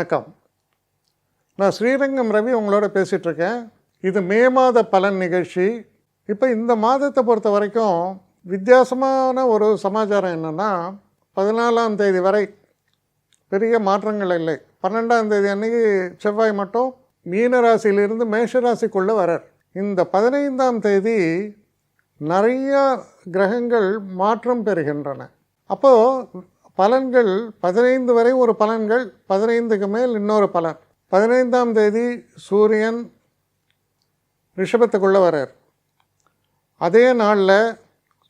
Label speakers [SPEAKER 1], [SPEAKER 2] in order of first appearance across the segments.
[SPEAKER 1] வணக்கம். நான் ஸ்ரீரங்கம் ரவி உங்களோட பேசிகிட்ருக்கேன். இது மே மாத பலன் நிகழ்ச்சி. இப்போ இந்த மாதத்தை பொறுத்த வரைக்கும் வித்தியாசமான ஒரு சமாச்சாரம் என்னென்னா, 14ஆம் தேதி வரை பெரிய மாற்றங்கள் இல்லை. 12ஆம் தேதி அன்றைக்கி செவ்வாய் மட்டும் மீன ராசியிலிருந்து மேஷ ராசிக்குள்ளே வரார். இந்த 15ஆம் தேதி நிறையா கிரகங்கள் மாற்றம் பெறுகின்றன. அப்போது பலன்கள் 15 வரை ஒரு பலன்கள், 15க்கு மேல் இன்னொரு பலன். 15ஆம் தேதி சூரியன் ரிஷபத்துக்குள்ளே வரார். அதே நாளில்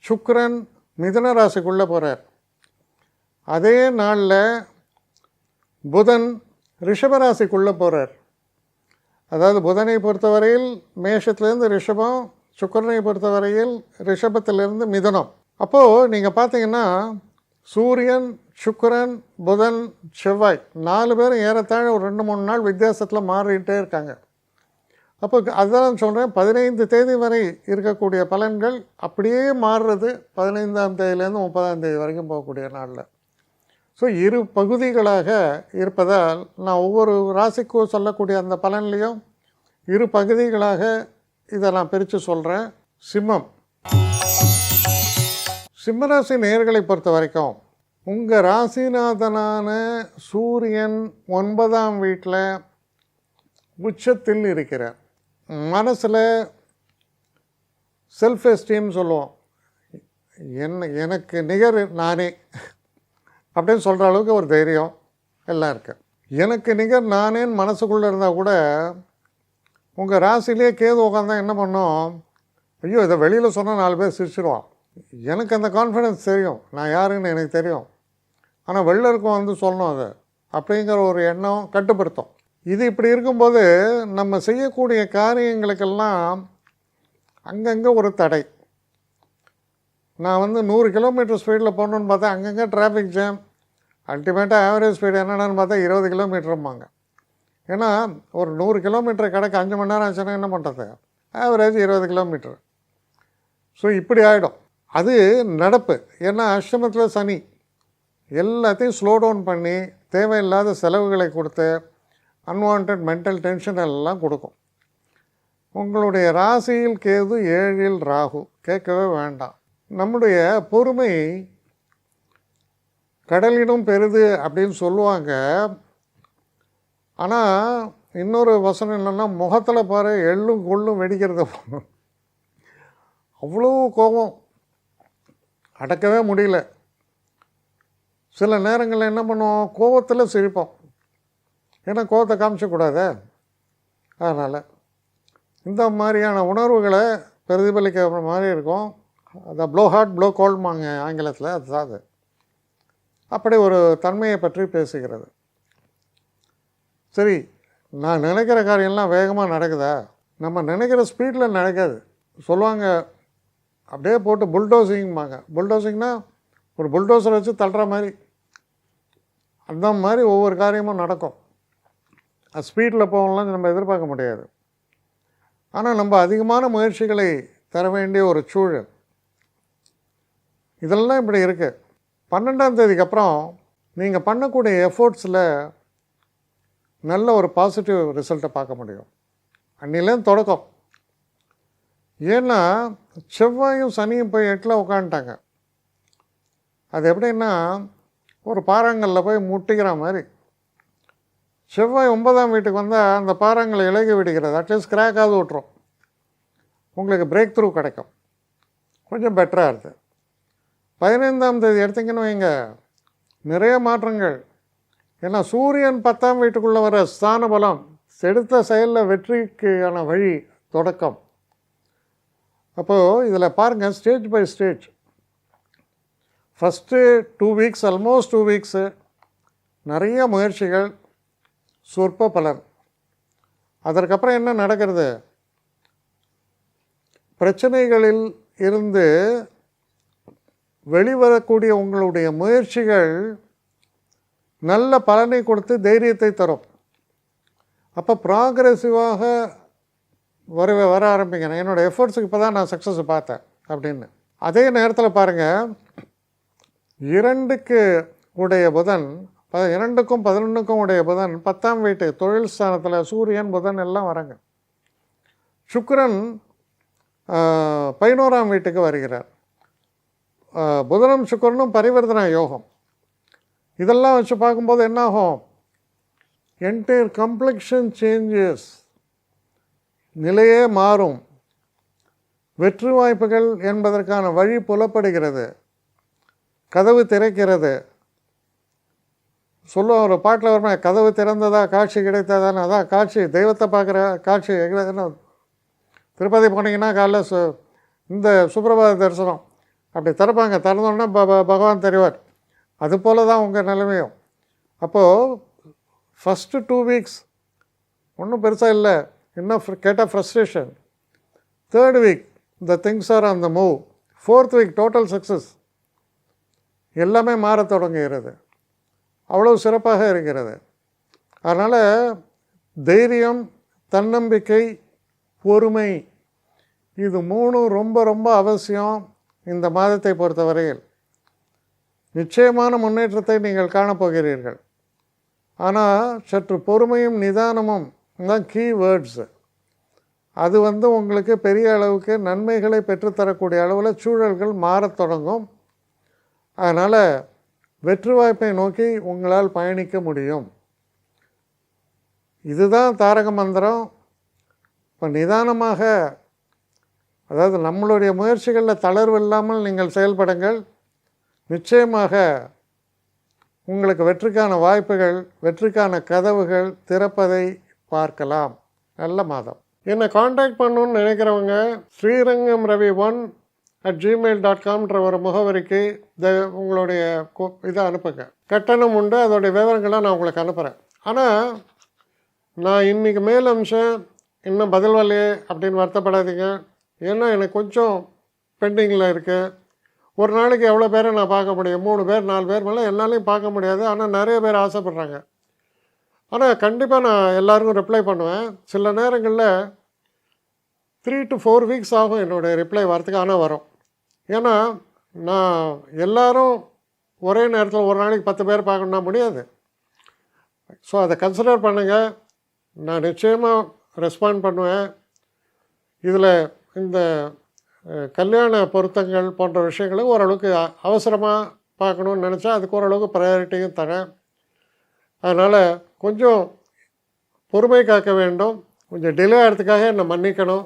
[SPEAKER 1] சுக்கிரன் மிதுன ராசிக்குள்ளே போகிறார். அதே நாளில் புதன் ரிஷபராசிக்குள்ளே போகிறார். அதாவது புதனை பொறுத்தவரையில் மேஷத்துலேருந்து ரிஷபம், சுக்கிரனை பொறுத்தவரையில் ரிஷபத்திலிருந்து மிதுனம். அப்போது நீங்கள் பார்த்தீங்கன்னா சூரியன், சுக்கிரன், புதன், செவ்வாய் 4 பேரும் ஏறத்தாழ ஒரு 2-3 நாள் வித்தியாசத்தில் மாறிக்கிட்டே இருக்காங்க. அப்போ அதுதான் சொல்கிறேன், 15 தேதி வரை இருக்கக்கூடிய பலன்கள் அப்படியே மாறுறது 15ஆம் தேதியிலேருந்து 30ஆம் தேதி வரைக்கும் போகக்கூடிய நாளில். ஸோ 2 பகுதிகளாக இருப்பதால் நான் ஒவ்வொரு ராசிக்கும் சொல்லக்கூடிய அந்த பலன்லேயும் 2 பகுதிகளாக இதை நான் பிரித்து சொல்கிறேன். சிம்மராசி நேயர்களை பொறுத்த வரைக்கும் உங்கள் ராசிநாதனான சூரியன் 9ஆம் வீட்டில் உச்சத்தில் இருக்கிறார். மனசில் செல்ஃப் எஸ்டீம் சொல்லுவோம், எனக்கு நிகர் நானே அப்படின்னு சொல்கிற அளவுக்கு ஒரு தைரியம் எல்லாம் இருக்கு. எனக்கு நிகர் நானேன்னு மனசுக்குள்ளே இருந்தால் கூட உங்கள் ராசிலேயே கேது உட்காந்தா என்ன பண்ணோம், ஐயோ இதை வெளியில் சொன்னால் 4 பேர் சிரிச்சிடுவான். எனக்கு அந்த கான்ஃபிடென்ஸ் தெரியும், நான் யாருன்னு எனக்கு தெரியும், ஆனால் வெளில இருக்கும் வந்து சொல்லணும் அதை அப்படிங்கிற ஒரு எண்ணம் கட்டுப்படுத்தும். இது இப்படி இருக்கும்போது நம்ம செய்யக்கூடிய காரியங்களுக்கெல்லாம் அங்கங்கே ஒரு தடை. நான் 100 கிலோமீட்டர் ஸ்பீடில் போகணுன்னு பார்த்தா அங்கங்கே டிராஃபிக் ஜாம். அல்டிமேட்டாக ஆவரேஜ் ஸ்பீடு என்னென்னு பார்த்தா 20 கிலோமீட்டரும்பாங்க. ஏன்னா ஒரு 100 கிலோமீட்டர் கிடக்கு 5 மணி நேரம் ஆச்சுன்னா என்ன பண்ணுறது, ஆவரேஜ் 20 கிலோமீட்டர். ஸோ இப்படி ஆகிடும். அது நடப்பு. ஏன்னா அஷ்டமத்தில் சனி எல்லாத்தையும் ஸ்லோ டவுன் பண்ணி தேவையில்லாத செலவுகளை கொடுத்து அன்வான்ட் மென்டல் டென்ஷன் எல்லாம் கொடுக்கும். உங்களுடைய ராசியில் கேது, 7ல் ராகு, கேட்கவே வேண்டாம். நம்முடைய பொறுமை கடலினும் பெரிது அப்படின்னு சொல்லுவாங்க. ஆனால் இன்னொரு வசனம் என்னென்னா, முகத்தில் பாரு எள்ளும் கொள்ளும் வெடிக்கிறது. அவ்வளோ கோபம் அடக்கவே முடியல. சில நேரங்களில் என்ன பண்ணுவோம், கோபத்தில் சிரிப்போம். ஏன்னா கோபத்தை காமிச்சக்கூடாது. அதனால் இந்த மாதிரியான உணர்வுகளை பிரதிபலிக்கிற மாதிரி இருக்கும். அதை ப்ளோ ஹாட் ப்ளோ கோல்மாங்க ஆங்கிலத்தில். அதுதான் அது. அப்படி ஒரு தன்மையை பற்றி பேசுகிறது. சரி, நான் நினைக்கிற காரியம்லாம் வேகமாக நடக்குதா? நம்ம நினைக்கிற ஸ்பீடில் நடக்காது. சொல்லுவாங்க அப்படியே போட்டு புல்டோசிங்பாங்க. புல்டோசிங்னால் ஒரு புல்டோசரை வச்சு தள்ளுற மாதிரி. அந்த மாதிரி ஒவ்வொரு காரியமும் நடக்கும். அது ஸ்பீடில் போகலாம் நம்ம எதிர்பார்க்க முடியாது. ஆனால் நம்ம அதிகமான முயற்சிகளை தர வேண்டிய ஒரு சூழல். இதெல்லாம் இப்படி இருக்குது. 12ஆம் தேதிக்கு அப்புறம் நீங்கள் பண்ணக்கூடிய எஃபோர்ட்ஸில் நல்ல ஒரு பாசிட்டிவ் ரிசல்ட்டை பார்க்க முடியும். அன்னிலேருந்து தொடக்கம். ஏன்னா செவ்வாயும் சனியும் போய் 8ல் உட்காந்துட்டாங்க. அது எப்படின்னா ஒரு பாறாங்கல்ல போய் முட்டிக்கிற மாதிரி. செவ்வாய் 9ஆம் வீட்டுக்கு வந்தால் அந்த பாறாங்களை இலகி விடுகிறது. அட்லீஸ்ட் கிராக்காவது விட்டுரும். உங்களுக்கு பிரேக் த்ரூ கிடைக்கும், கொஞ்சம் பெட்டராக இருக்குது. 15ஆம் தேதி எடுத்திங்கன்னு வைங்க, நிறைய மாற்றங்கள். ஏன்னா சூரியன் 10ஆம் வீட்டுக்குள்ளே வர ஸ்தான பலம், எடுத்த செயலில் வெற்றிக்கான வழி தொடக்கம். அப்போது இதில் பாருங்கள், stage by stage. First 2 weeks, almost 2 weeks நிறைய முயற்சிகள், சொற்ப பலன். அதற்கப்புறம் என்ன நடக்கிறது, பிரச்சனைகளில் இருந்து வெளிவரக்கூடிய உங்களுடைய முயற்சிகள் நல்ல பலனை கொடுத்து தைரியத்தை தரும். அப்போ ப்ராக்ரெசிவாக வர ஆரம்பிங்க. என்னோடய எஃபர்ட்ஸுக்கு இப்போ தான் நான் சக்ஸஸ் பார்த்தேன் அப்படின்னு. அதே நேரத்தில் பாருங்கள், 2க்கு உடைய புதன் 2க்கும் 11க்கும் உடைய புதன் 10ஆம் வீட்டு தொழில் ஸ்தானத்தில் சூரியன் புதன் எல்லாம் வராங்க. சுக்கிரன் 11ஆம் வீட்டுக்கு வருகிறார். புதனும் சுக்கிரனும் பரிவர்த்தனை யோகம். இதெல்லாம் வச்சு பார்க்கும்போது என்னாகும், என்டையர் கம்ப்ளெக்ஷன் சேஞ்சஸ், நிலையே மாறும். வெற்றி வாய்ப்புகள் என்பதற்கான வழி புலப்படுகிறது, கதவு திறக்கிறது. சொல்லுவோம் ஒரு பாட்டில் வருமா, கதவு திறந்ததா காட்சி கிடைத்ததான்னு. அதான் காட்சி, தெய்வத்தை பார்க்குற காட்சி. திருப்பதி போனீங்கன்னா காலைல இந்த சுப்பிரபாத தரிசனம் அப்படி திறப்பாங்க, திறந்தோன்னா பகவான் தெரிவார். அது போல தான் உங்கள் நிலைமையும். அப்போது ஃபஸ்ட்டு 2 வீக்ஸ் ஒன்றும் பெருசாக இல்லை, இன்னும் கேட்டால் frustration. 3rd week the things are on the move. 4th week total success. எல்லாமே மாறத் தொடங்குகிறது. அவ்வளோ சிறப்பாக இருக்கிறது. அதனால் தைரியம், தன்னம்பிக்கை, பொறுமை, இது 3 ரொம்ப ரொம்ப அவசியம் இந்த மாதத்தை பொறுத்தவரையில். நிச்சயமான முன்னேற்றத்தை நீங்கள் காணப்போகிறீர்கள். ஆனால் சற்று பொறுமையும் நிதானமும் தான் கீ வேர்ட்ஸு. அது உங்களுக்கு பெரிய அளவுக்கு நன்மைகளை பெற்றுத்தரக்கூடிய அளவில் சூழல்கள் மாறத் தொடங்கும். அதனால் வெற்றி வாய்ப்பை நோக்கி உங்களால் பயணிக்க முடியும். இதுதான் தாரக மந்திரம். இப்போ நிதானமாக, அதாவது நம்மளுடைய முயற்சிகளில் தளர்வு இல்லாமல் நீங்கள் செயல்படுங்கள். நிச்சயமாக உங்களுக்கு வெற்றிக்கான வாய்ப்புகள், வெற்றிக்கான கதவுகள் திறப்பதை பார்க்கலாம். நல்ல மாதம். என்னை காண்டாக்ட் பண்ணணுன்னு நினைக்கிறவங்க srirangamravi1@gmail.comன்ற ஒரு முகவரிக்கு உங்களுடைய இதை அனுப்புங்க. கட்டணம் உண்டு, அதோடைய விவரங்களை நான் உங்களுக்கு அனுப்புகிறேன். ஆனால் நான் இன்றைக்கி மேல் அம்சம் இன்னும் பதில் வரலையே அப்படின்னு வருத்தப்படாதீங்க. ஏன்னா எனக்கு கொஞ்சம் பெண்டிங்கில் இருக்குது. ஒரு நாளைக்கு எவ்வளோ பேரை நான் பார்க்க முடியும்? 3 பேர் 4 பேர் மேலே என்னாலையும் பார்க்க முடியாது. ஆனால் நிறைய பேர் ஆசைப்பட்றாங்க. ஆனால் கண்டிப்பாக நான் எல்லாருக்கும் ரிப்ளை பண்ணுவேன். சில நேரங்களில் 3 to 4 வீக்ஸ் ஆகும் என்னுடைய ரிப்ளை வரத்துக்கு. ஆனால் வரும். ஏன்னா நான் எல்லாரும் ஒரே நேரத்தில் ஒரு நாளைக்கு 10 பேர் பார்க்கணுன்னா முடியாது. ஸோ அதை கன்சிடர் பண்ணுங்கள். நான் நிச்சயமாக ரெஸ்பாண்ட் பண்ணுவேன். இதில் இந்த கல்யாண பொருத்தங்கள் போன்ற விஷயங்களை ஓரளவுக்கு அவசரமாக பார்க்கணுன்னு நினச்சா அதுக்கு ஓரளவுக்கு ப்ரையாரிட்டியும் தரேன். அதனால் கொஞ்சம் பொறுமை காக்க வேண்டும். கொஞ்சம் டிலே ஆகிறதுக்காக என்னை மன்னிக்கணும்.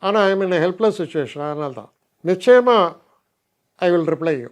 [SPEAKER 1] ஆனால் ஐ மீன் ஹெல்ப்லெஸ் சுச்சுவேஷன். அதனால தான் நிச்சயமாக ஐ வில் ரிப்ளை யூ.